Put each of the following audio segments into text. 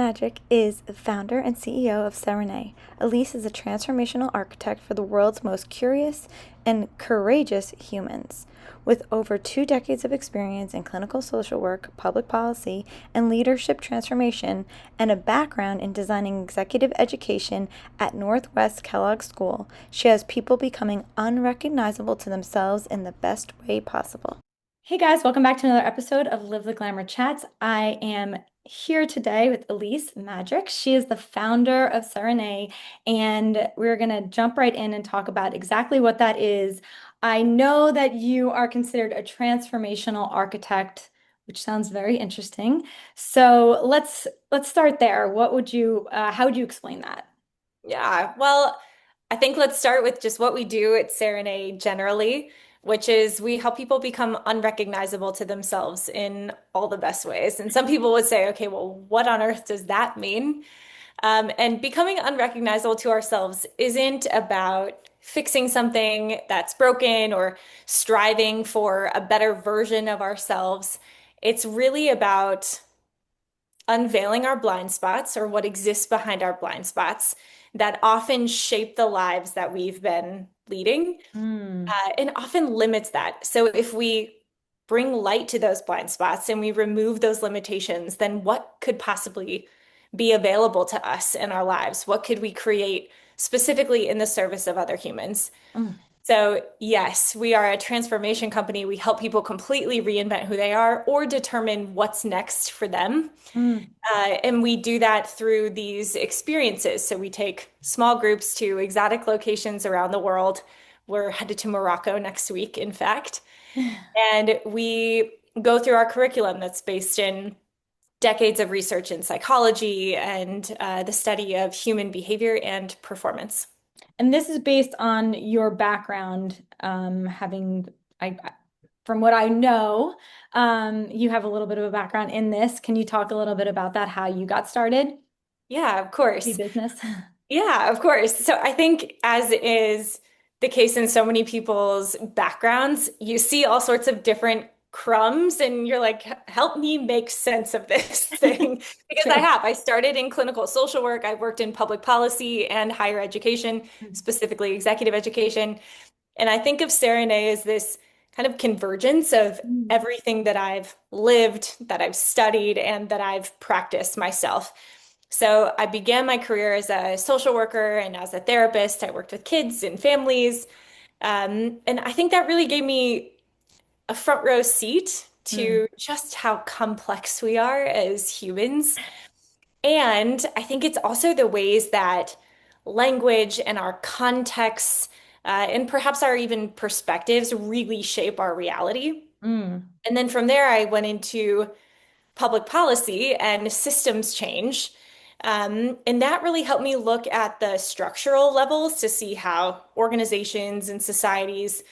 Madrick is the founder and CEO of Cerené. Elise is a transformational architect for the world's most curious and courageous humans. With over 2 decades of experience in clinical social work, public policy, and leadership transformation, and a background in designing executive education at Northwest Kellogg School, she has people becoming unrecognizable to themselves in the best way possible. Hey guys, welcome back to another episode of Live the Glamour Chats. I am here today with Elise Madrick. She is the founder of Cerené, and we're going to jump right in and talk about exactly what that is. I know that you are considered a transformational architect, which sounds very interesting. So let's start there. How would you explain that? Yeah, well, I think let's start with just what we do at Serenade generally, which is we help people become unrecognizable to themselves in all the best ways. And some people would say, okay, well, what on earth does that mean? And becoming unrecognizable to ourselves isn't about fixing something that's broken or striving for a better version of ourselves. It's really about unveiling our blind spots or what exists behind our blind spots that often shape the lives that we've been leading, Mm, and often limits that. So if we bring light to those blind spots and we remove those limitations, then what could possibly be available to us in our lives? What could we create specifically in the service of other humans? mm, So, yes, we are a transformation company. We help people completely reinvent who they are or determine what's next for them. mm. And we do that through these experiences. So we take small groups to exotic locations around the world. We're headed to Morocco next week, in fact. And we go through our curriculum that's based in decades of research in psychology and the study of human behavior and performance. And this is based on your background, from what I know, you have a little bit of a background in this. Can you talk a little bit about that, how you got started? Yeah, of The course. business. Yeah, of course. So I think, as is the case in so many people's backgrounds, you see all sorts of different crumbs and you're like, help me make sense of this thing. Because I True. have. I started in clinical social work. I worked in public policy and higher education, specifically executive education. And I think of Serenade as this kind of convergence of Mm. everything that I've lived, that I've studied, and that I've practiced myself. So I began my career as a social worker and as a therapist. I worked with kids and families. And I think that really gave me a front row seat Mm. to just how complex we are as humans. And I think it's also the ways that language and our contexts, and perhaps our even perspectives really shape our reality. Mm. And then from there, I went into public policy and systems change. And that really helped me look at the structural levels to see how organizations and societies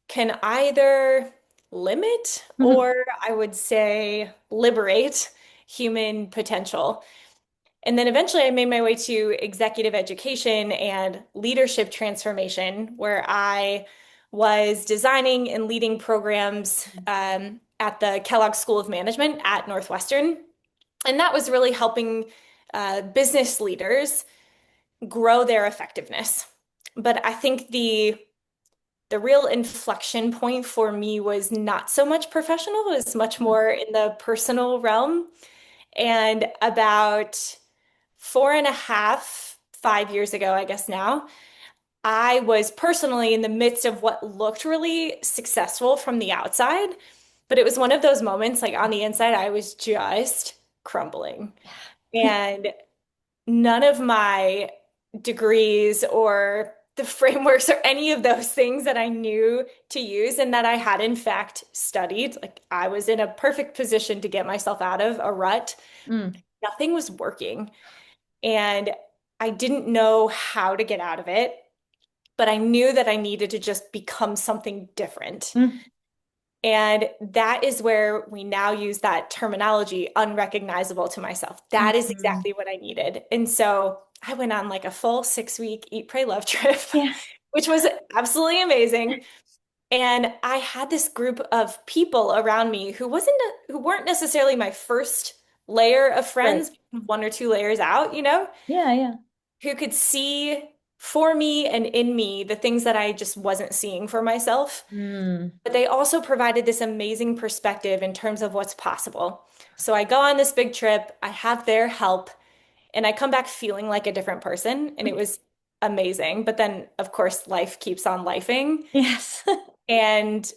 can either limit or I would say liberate human potential. And then eventually I made my way to executive education and leadership transformation, where I was designing and leading programs at the Kellogg School of Management at Northwestern. And that was really helping business leaders grow their effectiveness. But I think the real inflection point for me was not so much professional, it was much more in the personal realm. And about 4.5, 5 years ago, I guess now, I was personally in the midst of what looked really successful from the outside, but it was one of those moments like on the inside, I was just crumbling. And none of my degrees or the frameworks or any of those things that I knew to use and that I had in fact studied, like I was in a perfect position to get myself out of a rut. Mm. Nothing was working. And I didn't know how to get out of it, but I knew that I needed to just become something different. Mm. And that is where we now use that terminology, unrecognizable to myself. Mm. That is Mm. exactly what I needed. And so I went on like a full 6 week Eat, Pray, Love trip, Yeah. which was absolutely amazing. And I had this group of people around me who weren't necessarily my first layer of Right. friends, one or two layers out, Yeah, yeah. who could see for me and in me the things that I just wasn't seeing for myself. Mm. But they also provided this amazing perspective in terms of what's possible. So I go on this big trip, I have their help, and I come back feeling like a different person. And it was amazing. But then, of course, life keeps on lifing. Yes. And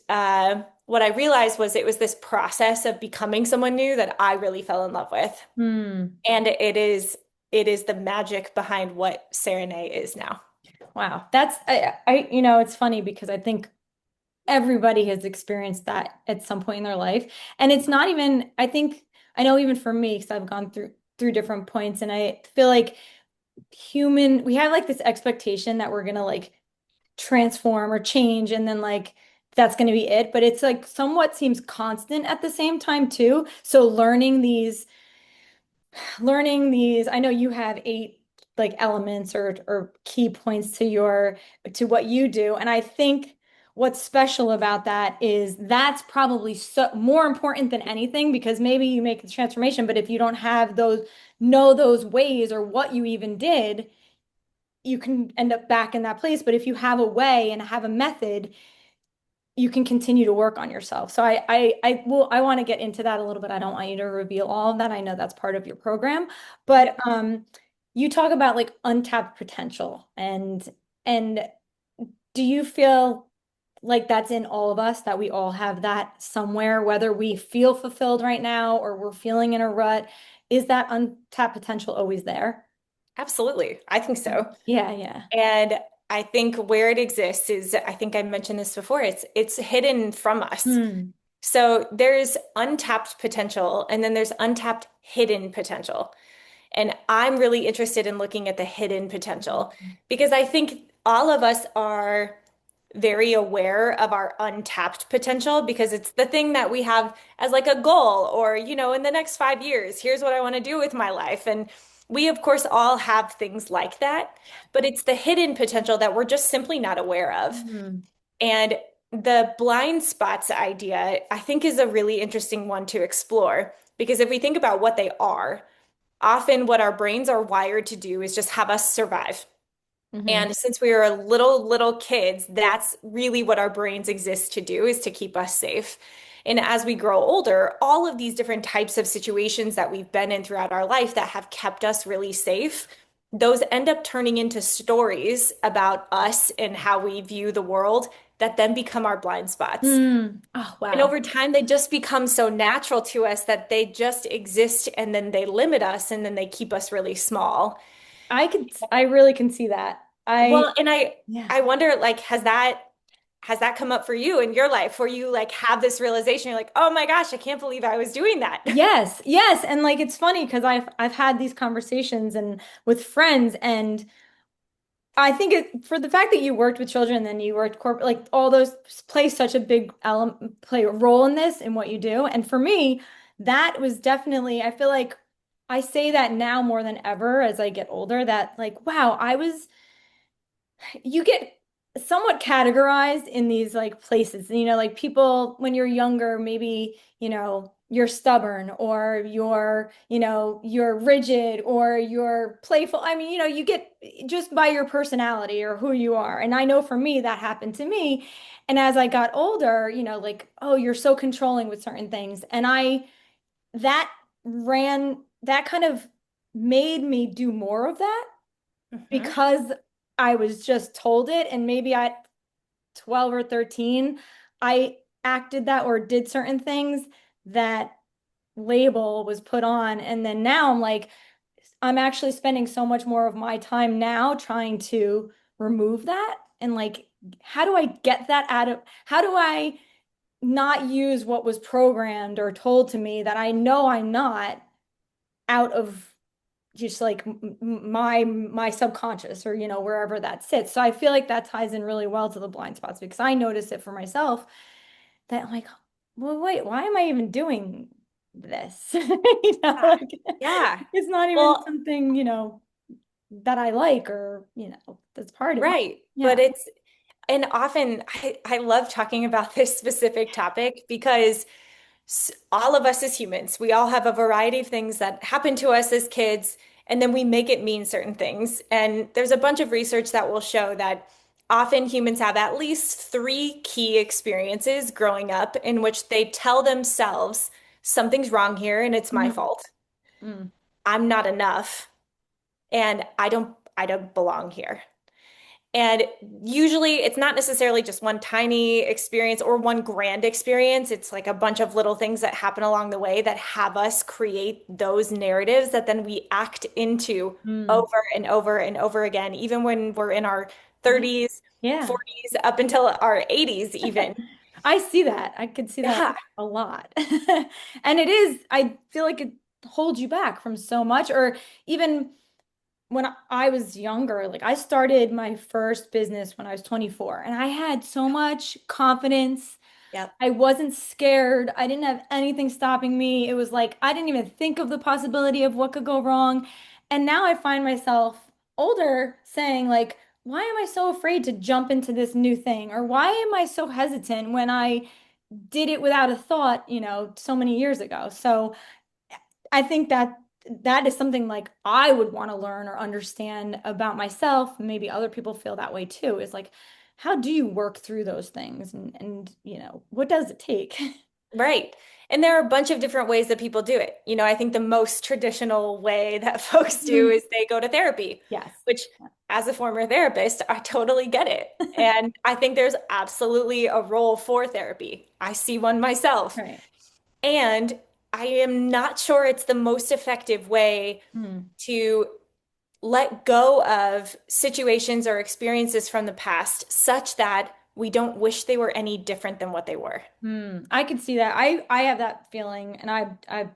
what I realized was it was this process of becoming someone new that I really fell in love with. Hmm. And it is the magic behind what Cerené is now. Wow. It's funny because I think everybody has experienced that at some point in their life. And it's not even, I know even for me, because I've gone through different points, and I feel like we have like this expectation that we're gonna like transform or change, and then like that's gonna be it. But it's like somewhat seems constant at the same time too. So learning these, I know you have 8 like elements or key points to what you do, and I think what's special about that is that's probably more important than anything, because maybe you make the transformation, but if you don't have those ways or what you even did, you can end up back in that place. But if you have a way and have a method, you can continue to work on yourself. So I want to get into that a little bit. I don't want you to reveal all of that. I know that's part of your program, but Yep, you talk about like untapped potential, and do you feel like that's in all of us, that we all have that somewhere, whether we feel fulfilled right now or we're feeling in a rut? Is that untapped potential always there? absolutely. I think so. Yeah, yeah. And I think where it exists is, I think I mentioned this before, it's hidden from us. Hmm. So there's untapped potential and then there's untapped hidden potential. And I'm really interested in looking at the hidden potential because I think all of us are very aware of our untapped potential because it's the thing that we have as like a goal or, in the next 5 years, here's what I want to do with my life. And we, of course, all have things like that, but it's the hidden potential that we're just simply not aware of. Hmm. And the blind spots idea, I think, is a really interesting one to explore because if we think about what they are, often what our brains are wired to do is just have us survive. Hmm. And since we are little kids, that's really what our brains exist to do, is to keep us safe. And as we grow older, all of these different types of situations that we've been in throughout our life that have kept us really safe, those end up turning into stories about us and how we view the world that then become our blind spots. Hmm. Oh, And wow. over time, they just become so natural to us that they just exist and then they limit us and then they keep us really small. I really can see that. Well, and I Yeah. I wonder, like, has that come up for you in your life where you like have this realization, you're like, oh my gosh, I can't believe I was doing that. Yes, yes. And like it's funny because I've had these conversations and with friends, and I think for the fact that you worked with children and then you worked corporate, like all those play such a big element, play a role in this in what you do. And for me, that was definitely, I feel like I say that now more than ever as I get older, that like, wow, you get somewhat categorized in these like places. Like people when you're younger, maybe, you're stubborn, or you're rigid, or you're playful. I mean, you get just by your personality or who you are. And I know for me that happened to me. And as I got older, like, oh, you're so controlling with certain things. And that that kind of made me do more of that Mhm. because I was just told it. And maybe at 12 or 13, I acted that or did certain things that label was put on. And then now I'm like, I'm actually spending so much more of my time now trying to remove that. And like, how do I get that how do I not use what was programmed or told to me that I know I'm not, out of just like my subconscious, or wherever that sits. So I feel like that ties in really well to the blind spots, because I notice it for myself, that I'm like, well, wait, why am I even doing this? Yeah. Like Yeah. it's not even Well, something, that I like, or that's part of me. right. But Yeah. and often I love talking about this specific topic because All of us as humans, we all have a variety of things that happen to us as kids, and then we make it mean certain things. And there's a bunch of research that will show that often humans have at least three key experiences growing up in which they tell themselves something's wrong here and it's my Mm, fault. mm, I'm not enough and I don't belong here. And usually it's not necessarily just one tiny experience or one grand experience. It's like a bunch of little things that happen along the way that have us create those narratives that then we act into mm. over and over and over again, even when we're in our Yeah. 30s, Yeah. 40s, up until our 80s, even. I see that. I could see that Yeah. a lot. And it is, I feel like it holds you back from so much. Or even when I was younger, like I started my first business when I was 24, and I had so much confidence. Yep. I wasn't scared. I didn't have anything stopping me. It was like I didn't even think of the possibility of what could go wrong. And now I find myself older saying like, why am I so afraid to jump into this new thing? Or why am I so hesitant when I did it without a thought, so many years ago? So I think that that is something like I would want to learn or understand about myself. Maybe other people feel that way too, is like, how do you work through those things? And what does it take? Right. And there are a bunch of different ways that people do it. I think the most traditional way that folks do Mm. is they go to therapy, Yes. which, as a former therapist, I totally get it. And I think there's absolutely a role for therapy. I see one myself. Right. And I am not sure it's the most effective way Mm. to let go of situations or experiences from the past such that we don't wish they were any different than what they were. I can see that. I have that feeling, and I've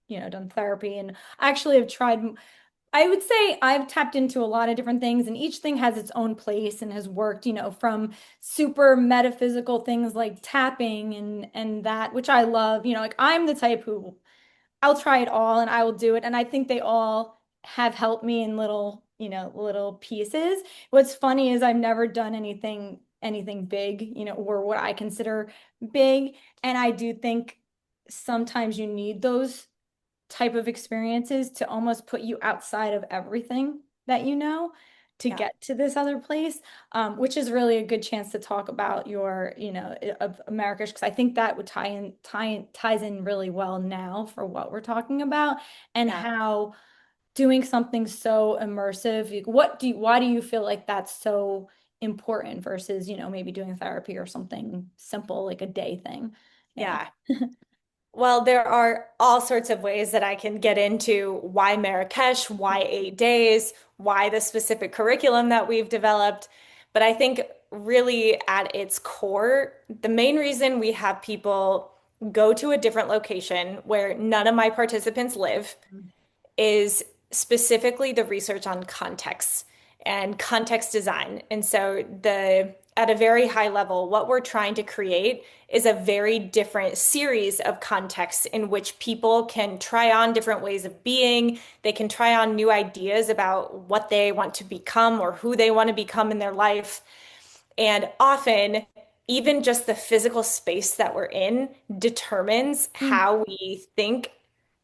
done therapy, and I actually have tried. I would say I've tapped into a lot of different things, and each thing has its own place and has worked, from super metaphysical things like tapping and that, which I love. Like I'm the type who I'll try it all and I will do it. And I think they all have helped me in little pieces. What's funny is I've never done anything big, or what I consider big. And I do think sometimes you need those type of experiences to almost put you outside of everything that to Yeah. get to this other place, which is really a good chance to talk about your, of America, because I think that would ties in really well now for what we're talking about and Yeah. how doing something so immersive, like, why do you feel like that's so important versus, maybe doing therapy or something simple like a day thing? Yeah. Yeah. Well, there are all sorts of ways that I can get into why Marrakesh, why 8 days, why the specific curriculum that we've developed. But I think really at its core, the main reason we have people go to a different location where none of my participants live is specifically the research on context and context design. And so at a very high level, what we're trying to create is a very different series of contexts in which people can try on different ways of being. They can try on new ideas about what they want to become or who they want to become in their life. And often, even just the physical space that we're in determines Mm. how we think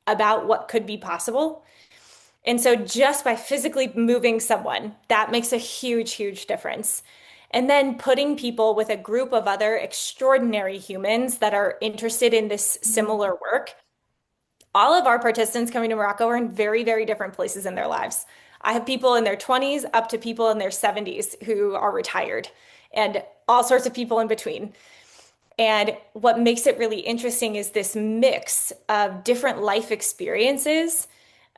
about what could be possible. And so just by physically moving someone, that makes a huge, huge difference. And then putting people with a group of other extraordinary humans that are interested in this Mm. similar work. All of our participants coming to Morocco are in very, very different places in their lives. I have people in their 20s up to people in their 70s who are retired and all sorts of people in between. And what makes it really interesting is this mix of different life experiences,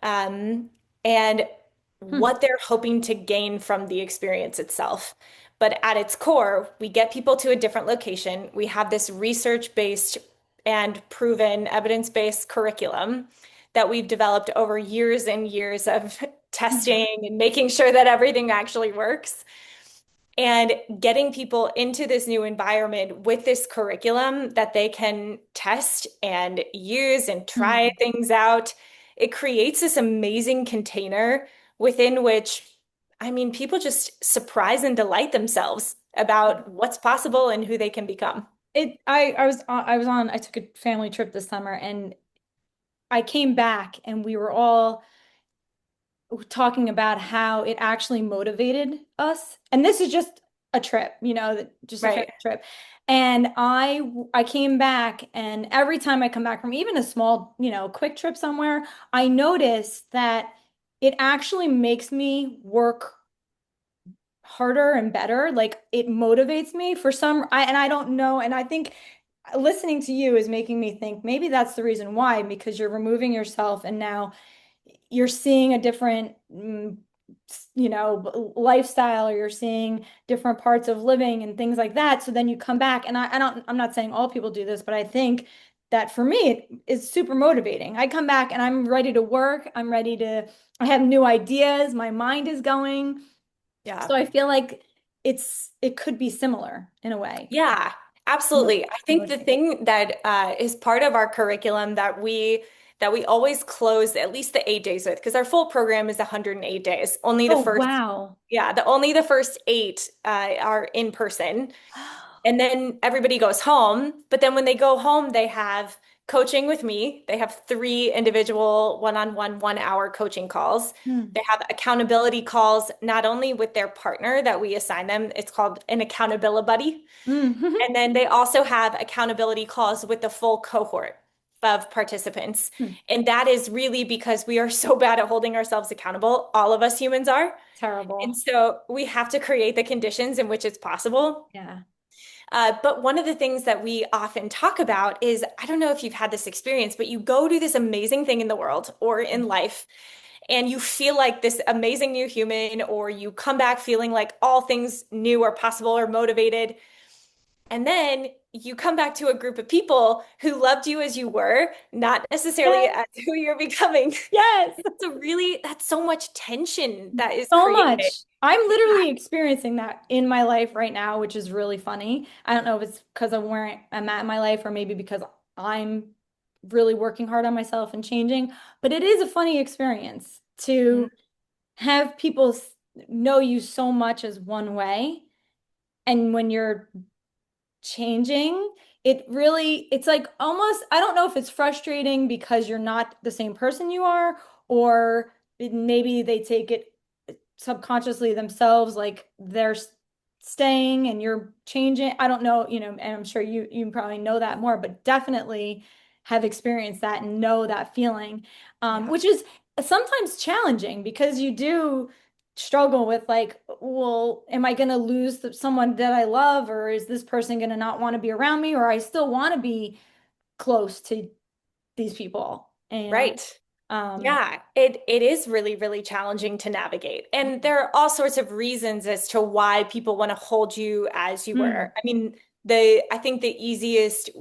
and Hmm. what they're hoping to gain from the experience itself. But at its core, we get people to a different location. We have this research-based and proven evidence-based curriculum that we've developed over years and years of testing and making sure that everything actually works. And getting people into this new environment with this curriculum that they can test and use and try Hmm. things out, it creates this amazing container within which, I mean, people just surprise and delight themselves about what's possible and who they can become. I took a family trip this summer and I came back and we were all talking about how it actually motivated us. And this is just a trip, just a family Right. trip. And I came back and every time I come back from even a small, quick trip somewhere, I notice that it actually makes me work harder and better. Like it motivates me for and I don't know. And I think listening to you is making me think maybe that's the reason why, because you're removing yourself and now you're seeing a different, lifestyle, or you're seeing different parts of living and things like that. So then you come back, and I'm not saying all people do this, but I think that for me, it is super motivating. I come back and I'm ready to work. I have new ideas. My mind is going. Yeah. So I feel like it could be similar in a way. Yeah, Mo- absolutely. I think the Motivate. thing that is part of our curriculum that we always close at least the 8 days with, because our full program is 108 days. Oh, wow. Only the first eight are in person. And then everybody goes home. But then when they go home, they have coaching with me. They have three individual one-on-one, 1 hour coaching calls. Hmm. They have accountability calls, not only with their partner that we assign them, it's called an accountability buddy. Hmm. And then they also have accountability calls with the full cohort of participants. And that is really because we are so bad at holding ourselves accountable. All of us humans are. And Terrible. so we have to create the conditions in which it's possible. Yeah. But one of the things that we often talk about is, I don't know if you've had this experience, but you go do this amazing thing in the world or in life, and you feel like this amazing new human, or you come back feeling like all things new are possible or motivated. And then you come back to a group of people who loved you as you were, not necessarily Yes. as who you're becoming. Yes. That's so much tension that is So created. much. I'm literally experiencing that in my life right now, which is really funny. I don't know if it's because of where I'm at in my life, or maybe because I'm really working hard on myself and changing. But it is a funny experience Mhm. to have people know you so much as one way. And when you're changing, it's like almost, I don't know if it's frustrating because you're not the same person you are, or maybe they take it subconsciously themselves, like they're staying and you're changing. I don't know, and I'm sure you probably know that more, but definitely have experienced that and know that feeling, Yeah. which is sometimes challenging because you do struggle with like, well, am I going to lose someone that I love, or is this person going to not want to be around me, or I still want to be close to these people, Right. um, Yeah, it is really, really challenging to navigate. And there are all sorts of reasons as to why people want to hold you as you mm, were. I mean, I think the easiest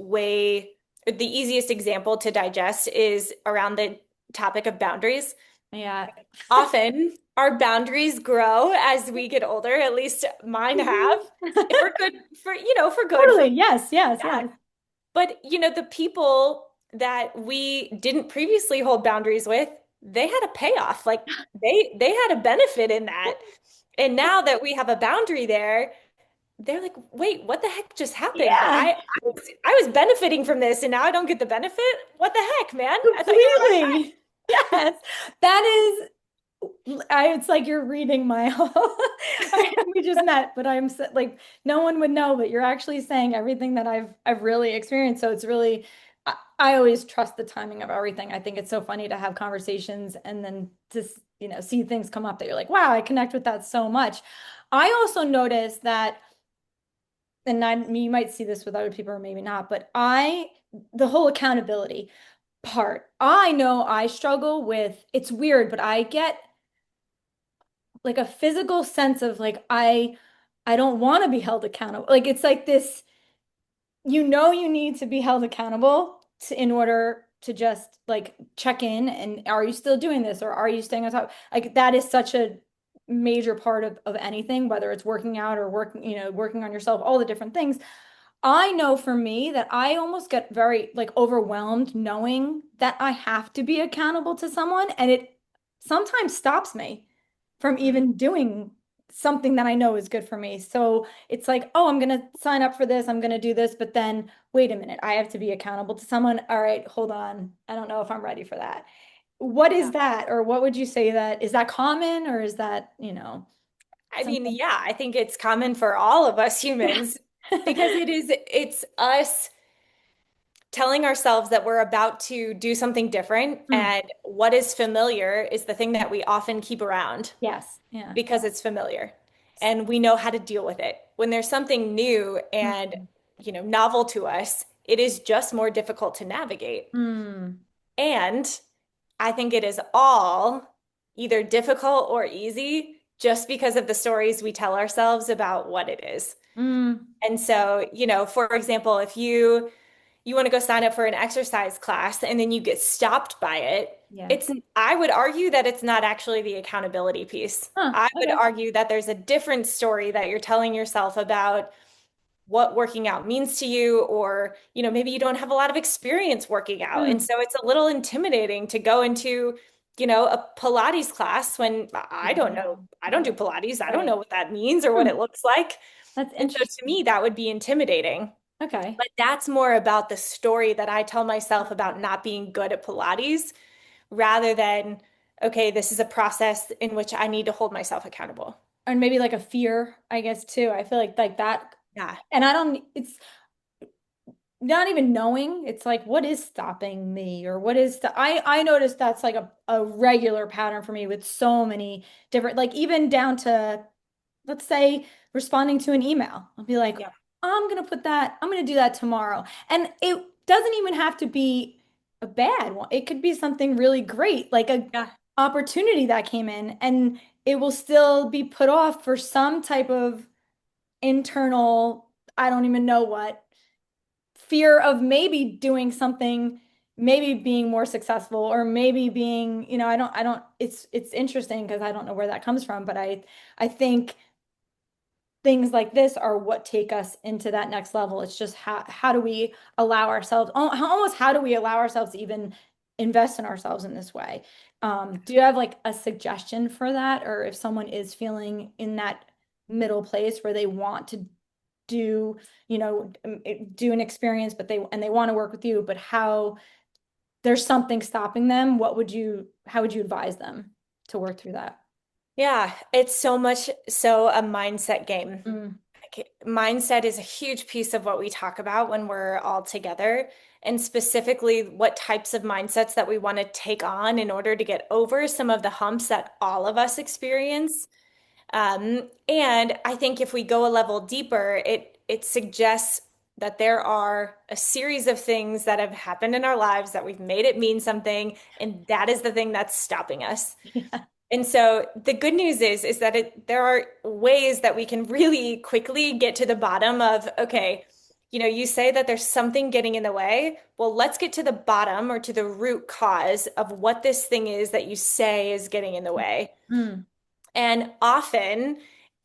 example to digest is around the topic of boundaries. yeah. Often our boundaries grow as we get older, at least mine have. For good, for good, for Totally. Yes, yes, bad. yes. But the people that we didn't previously hold boundaries with, they had a payoff. Like they had a benefit in that. And now that we have a boundary there, they're like, wait, what the heck just happened? Yeah, I was benefiting from this and now I don't get the benefit? What the heck, man? I thought you were my completely. Yes. That is, it's like you're reading my we just met, but like no one would know, but you're actually saying everything that I've really experienced. So it's really, I always trust the timing of everything. I think it's so funny to have conversations and then to see things come up that you're like, wow, I connect with that so much. I also noticed that, and you might see this with other people or maybe not, but the whole accountability part, I know I struggle with. It's weird, but I get like a physical sense of like I don't want to be held accountable. Like it's like this, you need to be held accountable in order to just like check in and are you still doing this, or are you staying on top? Like that is such a major part of anything, whether it's working out or working on yourself, all the different things. I know for me that I almost get very like overwhelmed knowing that I have to be accountable to someone, and it sometimes stops me from Mhm. even doing something that I know is good for me. So it's like, oh, I'm gonna sign up for this, I'm gonna do this, but then wait a minute, I have to be accountable to someone. All right, hold on. I don't know if I'm ready for that. What is Yeah. that? Or what would you say that is that common or is that, I mean, something? yeah, I think it's common for all of us Yeah. humans because it's us telling ourselves that we're about to do something different, Mm, and what is familiar is the thing that we often keep around yes. Yeah. because it's familiar and we know how to deal with it. When there's something new and, Mm, novel to us, it is just more difficult to navigate. mm, And I think it is all either difficult or easy just because of the stories we tell ourselves about what it is. mm. And so, for example, if you want to go sign up for an exercise class and then you get stopped by it, Yeah. it's I would argue that it's not actually the accountability piece. Huh. I would Okay. argue that there's a different story that you're telling yourself about what working out means to you, or maybe you don't have a lot of experience working out, and Mm. so it's a little intimidating to go into a Pilates class when I don't Yeah. know, I don't Yeah. do Pilates, I don't know Right. what that means or what Hmm. it looks like. That's And so to interesting. me that would be intimidating, Okay. but that's more about the story that I tell myself about not being good at Pilates rather than, okay, this is a process in which I need to hold myself accountable. And maybe like a fear, I guess, too. I feel like that. Yeah. And I don't, it's not even knowing. It's like, what is stopping me or what is I noticed that's like a regular pattern for me with so many different, like even down to, let's say, responding to an email. I'll be like, Yeah. I'm gonna do that tomorrow. And it doesn't even have to be a bad one. It could be something really great, like a Yeah. opportunity that came in, and it will still be put off for some type of internal, I don't even know what, fear of maybe doing something, maybe being more successful, or maybe being, I don't, it's interesting because I don't know where that comes from, but I think things like this are what take us into that next level. It's just how do we allow ourselves, almost how do we allow ourselves to even invest in ourselves in this way? Do you have like a suggestion for that? Or if someone is feeling in that middle place where they want to do, do an experience, but they want to work with you, but how there's something stopping them, how would you advise them to work through that? Yeah, it's so much so a mindset game. Mm, Like, mindset is a huge piece of what we talk about when we're all together, and specifically what types of mindsets that we want to take on in order to get over some of the humps that all of us experience. And I think if we go a level deeper, it suggests that there are a series of things that have happened in our lives that we've made it mean something, and that is the thing that's stopping us. yeah. And so the good news is that there are ways that we can really quickly get to the bottom of, okay, you say that there's something getting in the way. Well, let's get to the bottom or to the root cause of what this thing is that you say is getting in the way. Mm, And often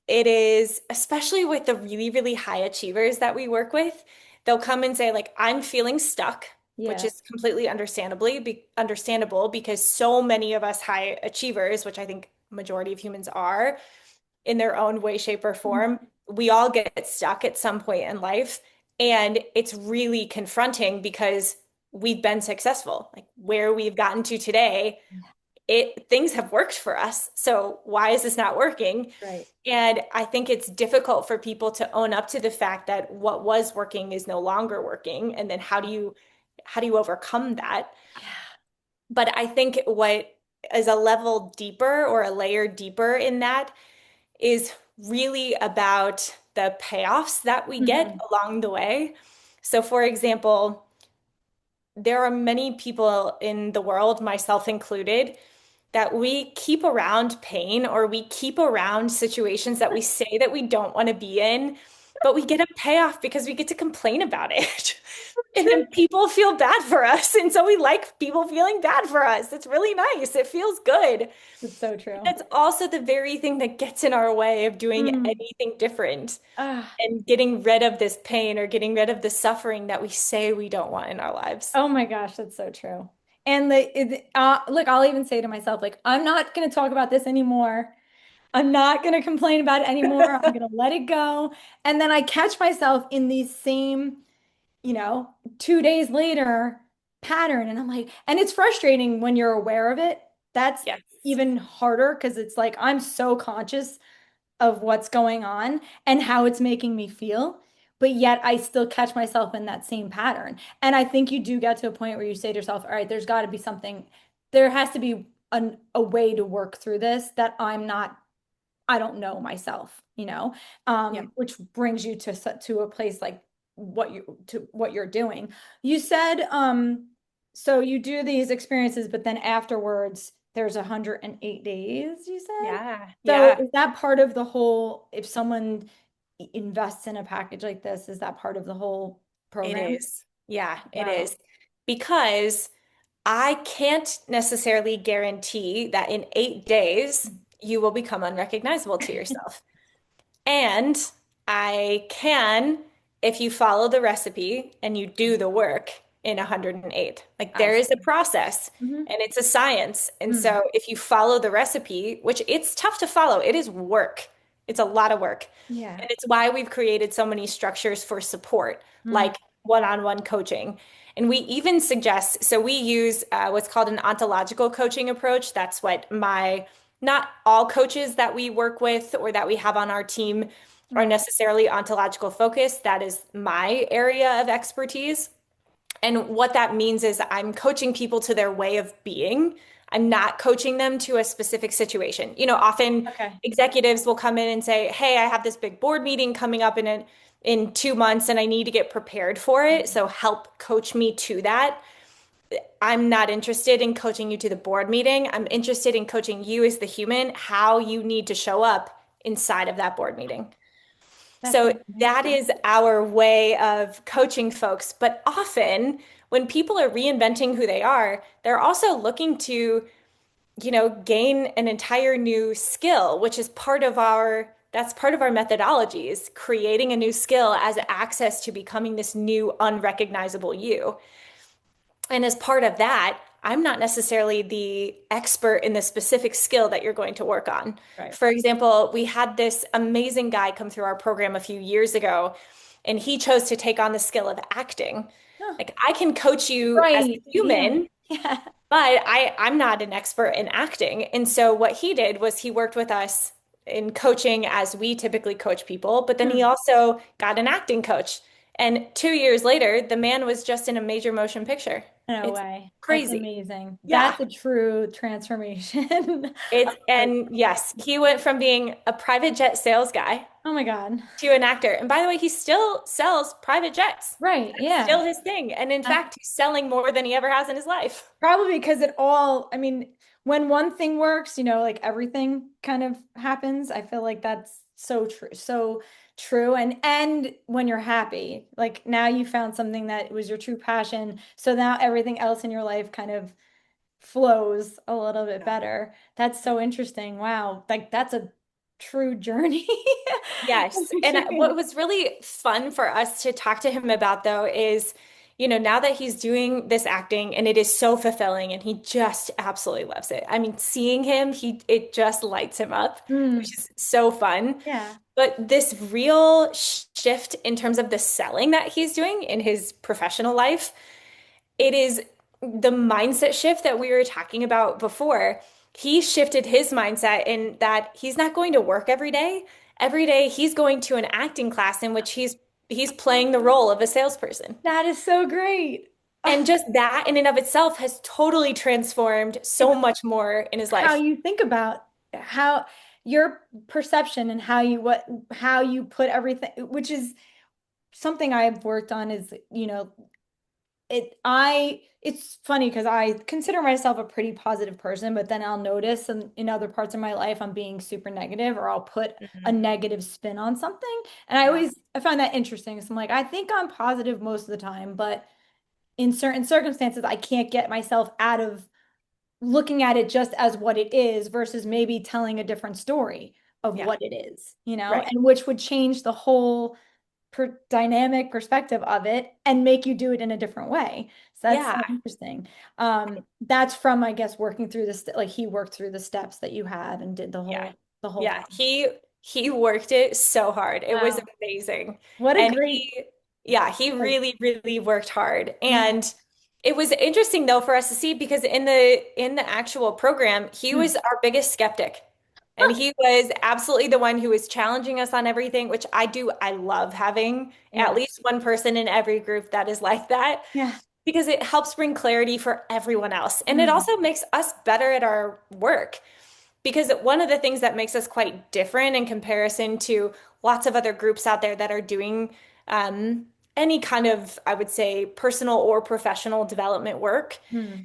it is, especially with the really, really high achievers that we work with, they'll come and say, like, I'm feeling stuck, which yeah. is completely understandable because so many of us high achievers, which I think majority of humans are in their own way, shape, or Mm, form, we all get stuck at some point in life. And it's really confronting because we've been successful. Like where we've gotten to today, things have worked for us. So why is this not working? right. And I think it's difficult for people to own up to the fact that what was working is no longer working. And then how do you overcome that? Yeah. But I think what is a level deeper or a layer deeper in that is really about the payoffs that we get Mhm. along the way. So for example, there are many people in the world, myself included, that we keep around pain or we keep around situations that we say that we don't want to be in, but we get a payoff because we get to complain about it. And True. then people feel bad for us. And so we like people feeling bad for us. It's really nice. It feels good. That's so true. That's also the very thing that gets in our way of doing Mm. anything different Ah. and getting rid of this pain or getting rid of the suffering that we say we don't want in our lives. Oh my gosh, that's so true. And look, I'll even say to myself, like, I'm not going to talk about this anymore. I'm not going to complain about it anymore. I'm going to let it go. And then I catch myself in these same, 2 days later pattern. And I'm like, and it's frustrating when you're aware of it. That's Yes. even harder because it's like I'm so conscious of what's going on and how it's making me feel. But yet I still catch myself in that same pattern. And I think you do get to a point where you say to yourself, all right, there's got to be something, there has to be a way to work through this that I don't know myself, Yep. which brings you to a place like what you're doing. You said, so you do these experiences, but then afterwards there's 108 days, you said? Yeah. So Yeah. is that part of the whole, if someone invests in a package like this, is that part of the whole It program? is. Yeah, it Wow. is. Because I can't necessarily guarantee that in 8 days you will become unrecognizable to yourself. And I can, if you follow the recipe and you do the work in 108. Like I there is a see. process Hmm. and it's a science. And Mm. so if you follow the recipe, which it's tough to follow, it is work. It's a lot of work. Yeah. And it's why we've created so many structures for support, Mm. like one-on-one coaching. And we even suggest, so we use what's called an ontological coaching approach. That's what not all coaches that we work with or that we have on our team are Right. necessarily ontological focused. That is my area of expertise. And what that means is I'm coaching people to their way of being. I'm not coaching them to a specific situation. Often Okay. executives will come in and say, "Hey, I have this big board meeting coming up in 2 months and I need to get prepared for it. So help coach me to that." I'm not interested in coaching you to the board meeting. I'm interested in coaching you as the human, how you need to show up inside of that board meeting. That's So that amazing. is our way of coaching folks. But often when people are reinventing who they are, they're also looking to, gain an entire new skill, which is that's part of our methodology is creating a new skill as access to becoming this new unrecognizable you. And as part of that, I'm not necessarily the expert in the specific skill that you're going to work on. Right. For example, we had this amazing guy come through our program a few years ago, and he chose to take on the skill of acting. Huh. Like, I can coach you as a Right. Yeah. human, Yeah. but I'm not an expert in acting. And so what he did was he worked with us in coaching as we typically coach people, but then he Hmm. also got an acting coach. And 2 years later, the man was just in a major motion picture. No It's way. That's crazy. amazing. Yeah. That's a true transformation. And yes, he went from being a private jet sales guy Oh my God. to an actor. And by the way, he still sells private jets. Right. That's Yeah. still his thing. And in That's fact, he's selling more than he ever has in his life. probably because I mean, when one thing works, like everything kind of happens. I feel like that's so true. So true. And when you're happy, like now you found something that was your true passion. So now everything else in your life kind of flows a little bit Yeah. better. That's so interesting. Wow. Like that's a true journey. Yes. And what was really fun for us to talk to him about, though, is, now that he's doing this acting and it is so fulfilling and he just absolutely loves it. I mean, seeing him, it just lights him up, Mm, which is so fun. yeah. But this real shift in terms of the selling that he's doing in his professional life, it is the mindset shift that we were talking about before. He shifted his mindset in that he's not going to work every day. Every day he's going to an acting class in which he's playing the role of a salesperson. That is so great. And just that in and of itself has totally transformed so It's much more in his how life. you think about how your perception and how you put everything, which is something I've worked on is, it's funny because I consider myself a pretty positive person, but then I'll notice in other parts of my life I'm being super negative or I'll put a Mhm. negative spin on something. And Yeah. I find that interesting. So I'm like, I think I'm positive most of the time, but in certain circumstances, I can't get myself out of looking at it just as what it is versus maybe telling a different story of Yeah. what it is, Right. and which would change the whole dynamic perspective of it and make you do it in a different way. So that's so Yeah. interesting. That's from, I guess, working through this, like he worked through the steps that you had and did the Yeah. whole. the whole Yeah, time. he worked it so hard. It was Wow. amazing. What a And great, he yeah, he like, really, really worked hard. yeah. And it was interesting though for us to see because in the actual program, he Hmm. was our biggest skeptic. And Huh. he was absolutely the one who was challenging us on everything, which I do. I love having at Yeah. least one person in every group that is like that Yeah. because it helps bring clarity for everyone else. And it Hmm. also makes us better at our work. Because one of the things that makes us quite different in comparison to lots of other groups out there that are doing any kind of, I would say, personal or professional development work, Hmm.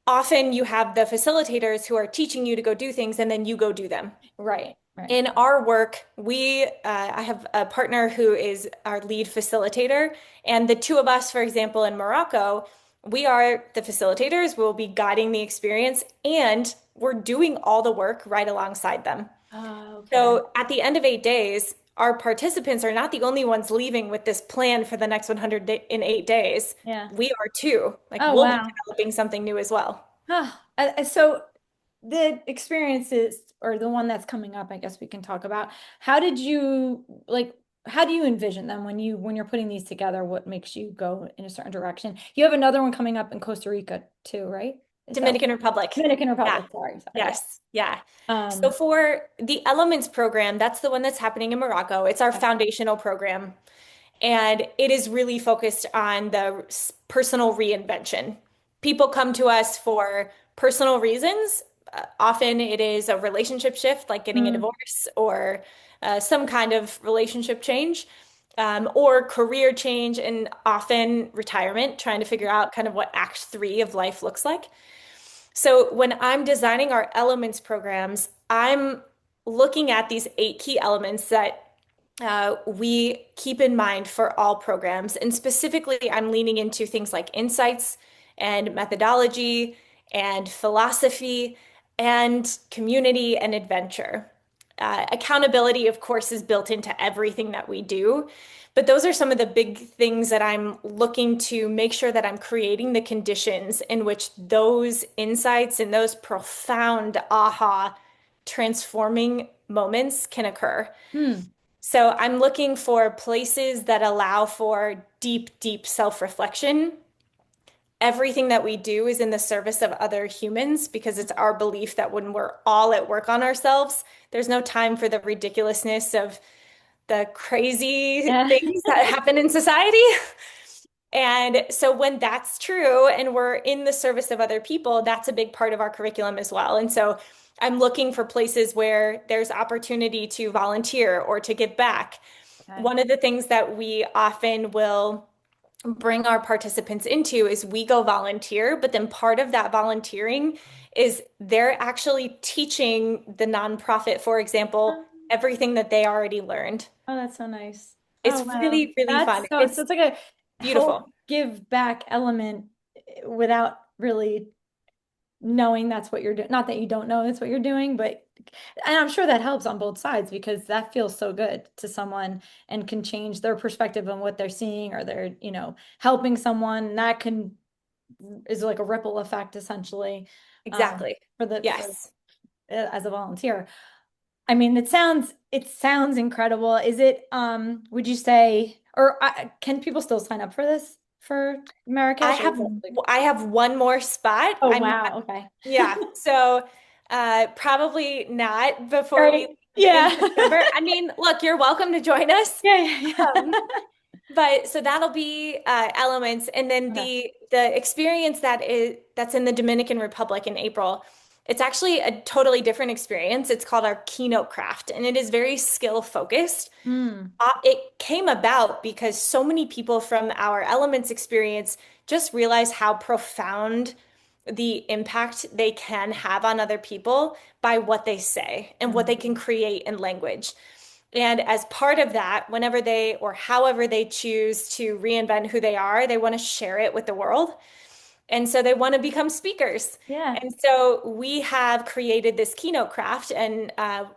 often you have the facilitators who are teaching you to go do things and then you go do them. Right. Right. In our work, I have a partner who is our lead facilitator, and the two of us, for example, in Morocco, we are the facilitators. We'll be guiding the experience, and we're doing all the work right alongside them. Okay. So at the end of 8 days, our participants are not the only ones leaving with this plan for the next 108 days. Yeah. We are too. Like Oh, we'll be wow. developing something new as well. Huh. So the experiences or the one that's coming up, I guess we can talk about. How did you like how do you envision them when you're putting these together? What makes you go in a certain direction? You have another one coming up in Costa Rica too, right? Is that Dominican Republic. Dominican Yeah. Republic? Sorry, yeah. Yes. Yeah. So Um, for the Elements program, that's the one that's happening in Morocco. It's our foundational program, and it is really focused on the personal reinvention. People come to us for personal reasons. Often it is a relationship shift, like getting a mm, divorce or some kind of relationship change, or career change, and often retirement, trying to figure out kind of what act three of life looks like. So when I'm designing our elements programs, I'm looking at these 8 key elements that we keep in mind for all programs. And specifically, I'm leaning into things like insights and methodology and philosophy and community and adventure. Accountability, of course, is built into everything that we do. But those are some of the big things that I'm looking to make sure that I'm creating the conditions in which those insights and those profound aha transforming moments can occur. mm, So I'm looking for places that allow for deep, deep self-reflection. Everything that we do is in the service of other humans because it's our belief that when we're all at work on ourselves, there's no time for the ridiculousness of the crazy yeah. things that happen in society. And so when that's true and we're in the service of other people, that's a big part of our curriculum as well. And so I'm looking for places where there's opportunity to volunteer or to give back. Okay. One of the things that we often will bring our participants into is we go volunteer, but then part of that volunteering is they're actually teaching the nonprofit, for example, everything that they already learned. Oh, that's so nice. Oh, It's wow. really, really fun. That's so It's it's like a help beautiful. give back element without really knowing that's what you're doing. Not that you don't know that's what you're doing, but and I'm sure that helps on both sides because that feels so good to someone and can change their perspective on what they're seeing or they're, helping someone. That can is like a ripple effect essentially Exactly. for Yes. as a volunteer. I mean, it sounds incredible. Is it would you say or can people still sign up for this for I Marrakesh or is have that like I have one more spot. oh I'm not, wow, okay. yeah. So probably not All before we right. leave in Yeah. September. I mean, look, you're welcome to join us. Yeah, yeah, Um, yeah. but so that'll be elements, and then Okay. the experience that's in the Dominican Republic in April. It's actually a totally different experience. It's called our keynote craft, and it is very skill focused. Mm. It came about because so many people from our elements experience just realize how profound the impact they can have on other people by what they say and what they Mm. can create in language. And as part of that, whenever they or however they choose to reinvent who they are, they want to share it with the world. And so they want to become speakers. Yeah. And so we have created this keynote craft. And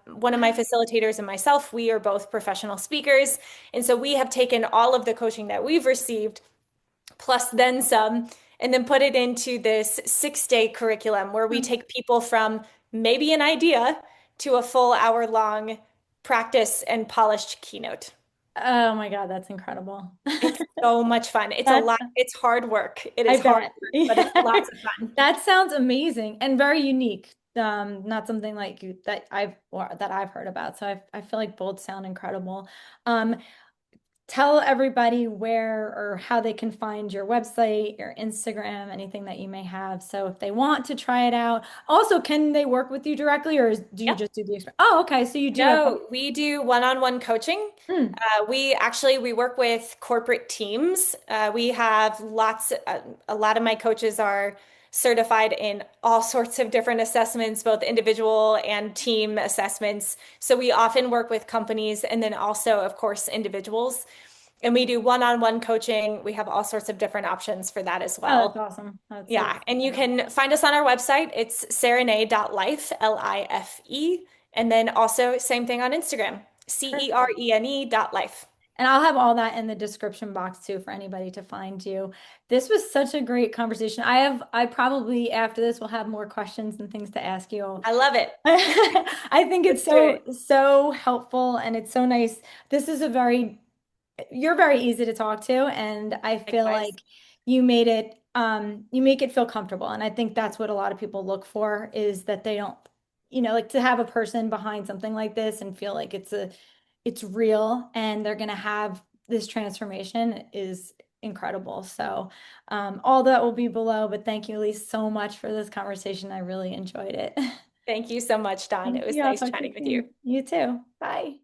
one of my facilitators and myself, we are both professional speakers. And so we have taken all of the coaching that we've received, plus then some, and then put it into this 6 day curriculum where we Mm. take people from maybe an idea to a full hour-long practice and polished keynote. Oh my God, that's incredible. It's so much fun. It's a That's, lot. It's hard work. It I is hard bet. work, but it's Yeah. lots of fun. That sounds amazing and very unique. Not something like you that I've heard about. So I feel like both sound incredible. Um, Tell everybody where or how they can find your website, your Instagram, anything that you may have. So if they want to try it out, also, can they work with you directly or do you Yep. just do the exp? Oh, okay. So you do have. No, we do one-on-one coaching. Mm. We work with corporate teams. We have a lot of my coaches are certified in all sorts of different assessments, both individual and team assessments. So we often work with companies and then also, of course, individuals. And we do one-on-one coaching. We have all sorts of different options for that as Oh, that's well. awesome. That's Yeah, and you can find us on our website. It's serenade.life, Life. And then also same thing on Instagram, perfect. CERENE.life. And I'll have all that in the description box too for anybody to find you. This was such a great conversation. I probably after this will have more questions and things to ask you. I love it. I think it's Let's do so it. so helpful and it's so nice. This is a very you're very easy to talk to, and I feel Likewise. like you make it feel comfortable. And I think that's what a lot of people look for is that they don't, like to have a person behind something like this and feel like it's real and they're gonna have this transformation is incredible. So all that will be below, but thank you, Elise, so much for this conversation. I really enjoyed it. Thank you so much, Don. Thank It was you. I'll nice talk to chatting you with you. soon. You too. Bye.